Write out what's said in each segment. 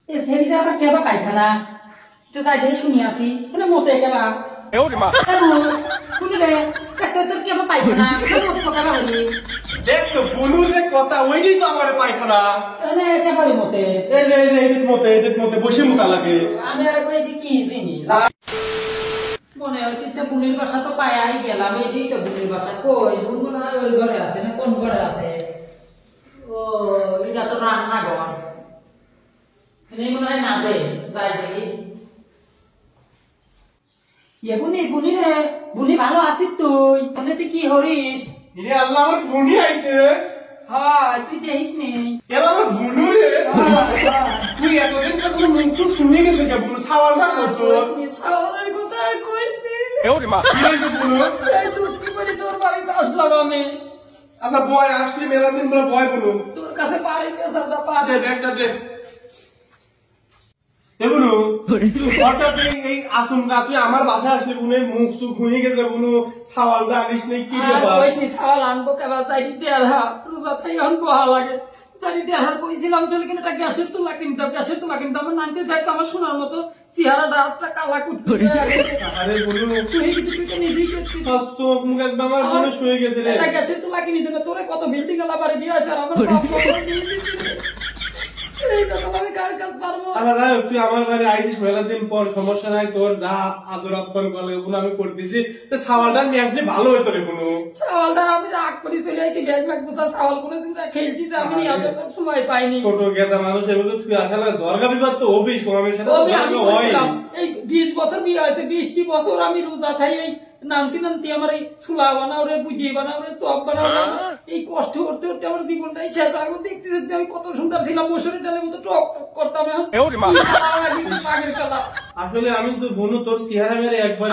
এ ছেলেটা আবার কেবা পায়খানা তো তাই দেখে শুনি আসি মানে মতে কেবা শুনি রে তোর কেবা পায়খানা মত কেবা হলি দেখ তো বলুর রে কথা ওইটাই তো আমার পায়খানা তাহলে কেবারই মতে এই মতে বসে মুতা লাগে আমি আর কই কি চিনি মনে হইতেছে বুনির বাসা তো পায়াই গেলাম এটাই তো বুনির বাসা কই বুন মনে হয় ওই ঘরে আছে না কোন ঘরে আছে ও এটা তো রান্নাঘর এখানে মনে হয় না দে যাই দেখি বুনি রে বুনি ভালো আছিস তুই মানে তুই কি হরিস ইরে আল্লাহ আমার বুনি আইছে হ্যাঁ তুই দেখিস নি এলা আমার বুনু রে তুই এতদিন তো কোনো মুখ শুনে গেছে কে বুনু সাওয়াল না করতো সাওয়ালের কথা আর কইস নি কি হইছে বুনু এই তুই কি করে তোর বাড়িতে আসলাম আমি আচ্ছা বয় আসলি মেলা দিন পরে বয় বুনু তোর কাছে পারি পেছাটা পা দে ব্যাগটা দে বুনু তুই হঠাৎ এই আসমকা তুই আমার বাসায় আসলি বুনু মুখ সুখ হয়ে গেছে বুনু সাওয়ালটা আনিস নাই কি ব্যাপার কইস নি সাওয়াল আনবো কেবা চাইটি টেরা রোজা থাই আনবো লাগে চাইটি টেরা কইছিলাম তোর কিনা একটা গ্যাসের চুলা কিনতাম আমার নানতে দেখতো আমার শোনার মতো চেহারাটা একটা কালা কুটকুটে আরে বুনু তুই কিছু নিজেই করছিস স্বাস্থ্য মুখ একদম আমার মনে শুয়ে গেছে রে এটা গ্যাসের চুলা কিনে দেবে তোরে কত বিল্ডিং এলা বাড়ি বিয়ে আছে আর আমার বাপ এই কথা আমি কার কাছ পারবো তুই আমার বাড়ি আইছিস মেলা দিন পর সমস্যা নাই তোর যা আদর আপ্যায়ন করলে কোনো আমি করতেছি সাওয়ালটা নিয়ে আসলে ভালো হইতো রে কোনো সাওয়ালটা আমি রাগ করে চলে আইছি ব্যাগ ম্যাগ গুছা সাওয়াল কোনোদিন খেলছিস আমি নিয়ে আসা তো সময় পাইনি ছোট গেদা মানুষ এগুলো তুই আসলে দরগা বিবাদ তো হবেই স্বামীর সাথে হয় এই 20 বছর বিয়ে হয়েছে 20টি বছর আমি রোজা থাই এই নামতি আমার এই সুলা বানাও রে বুঝিয়ে বানাও রে চপ বানাও এই কষ্ট করতে করতে আমার জীবনটাই শেষ এখন দেখতে দেখতে আমি কত সুন্দর ছিলাম মশুরের ডালের মতো টক টক করতাম পাগের কালা আসলে আমি তো বোনু তোর চেহারা মেরে একবার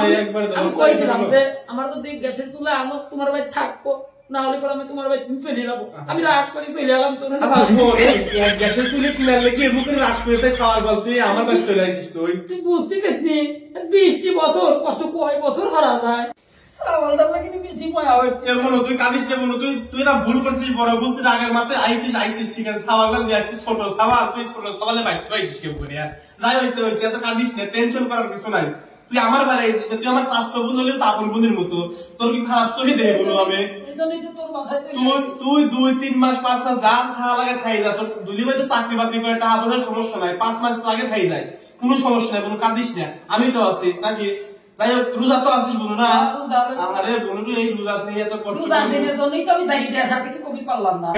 কইছিলাম যে আমার তো গ্যাসের চুলা আমার তোমার বাড়ি থাকবো না হলে পরে আমি তোমার বাড়ি চলে যাবো আমি রাগ করে চলে এলাম তোর গ্যাসের চুলে কিনার লেগে মুখে রাগ করে তাই খাওয়ার বল তুই আমার বাড়ি চলে আসিস তুই বুঝতে পারছি 20টি বছর কষ্ট কয় বছর হারা যায় সাওয়ালটার লাগি বেশি মজা হয় তুই কাঁদিস না বোনু তুই না ভুল করছিস বড় বলতে আগের মাথায় আইছিস ঠিক আছে সাওয়ালটা নিয়ে আসছিস ছোট সাওয়াল তুই ছোট সবালে বাইক তুই আইছিস কেউ করে যাই হয়েছে এত কাঁদিস না টেনশন করার কিছু নাই তুই আমার বাড়ি আইছিস তুই আমার চাষটা বোন হলেও তো আপন বোনের মতো তোর কি খারাপ চোখে দেবে বলো আমি তুই 2-3 মাস 5 মাস যা থাকা লাগে থাই যা তোর দুলি ভাই তো চাকরি বাকরি করে টাকা পয়সার সমস্যা নাই 5 মাস লাগে থাই যাস কোনো সমস্যা নাই কোনো কাঁদিস না আমি তো আছি নাকি যাই হোক রোজা তো আছিস বোন না আমারে বোন এই রোজা থেকে এত কষ্ট রোজার দিনের জন্যই তো আমি দাঁড়িয়ে আর কিছু কবি পারলাম না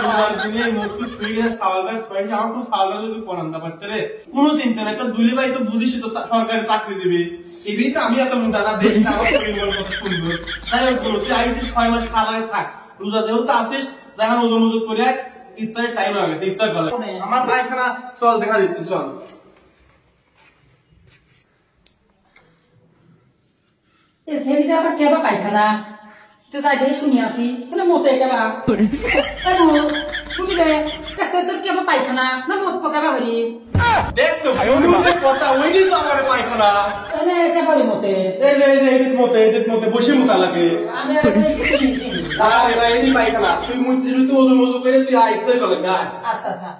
রোজার দিনে মুখ শুয়ে গেছে সাওয়ালটা থইছে আমার খুব সাওয়ালটা যদি পড়ান্দা পারছে রে কোনো চিন্তা নাই তোর দুলি ভাই তো বুঝিস তো সরকারি চাকরিজীবী এই তো আমি এত মোটা না দেশ না আমার পরিবার কথা শুনবো যাই হোক বোন তুই আইসিস 6 মাস খাওয়া লাগে থাক রোজা যেহেতু আসিস যখন ওজন ওজন করে ইফতারের টাইম হয়ে গেছে ইফতার চলে আমার পায়খানা চল দেখা দিচ্ছি চল এ ছেলেটা আবার কেবা পায়খানা তো তাই দেখে শুনি আসি মানে মতে কেবা শুনি রে তোর কেবা পায়খানা না মত কেবা হরি দেখ তো বলুর কথা ওইটাই তো আমার পায়খানা তাহলে কেবারই মতে এই মতে বসে মুতা লাগে আমি আর কি চিনি আরে ভাই এই পায়খানা তুই মুখ তুই ওজন ওজন করে তুই আইতে গেল না আচ্ছা আচ্ছা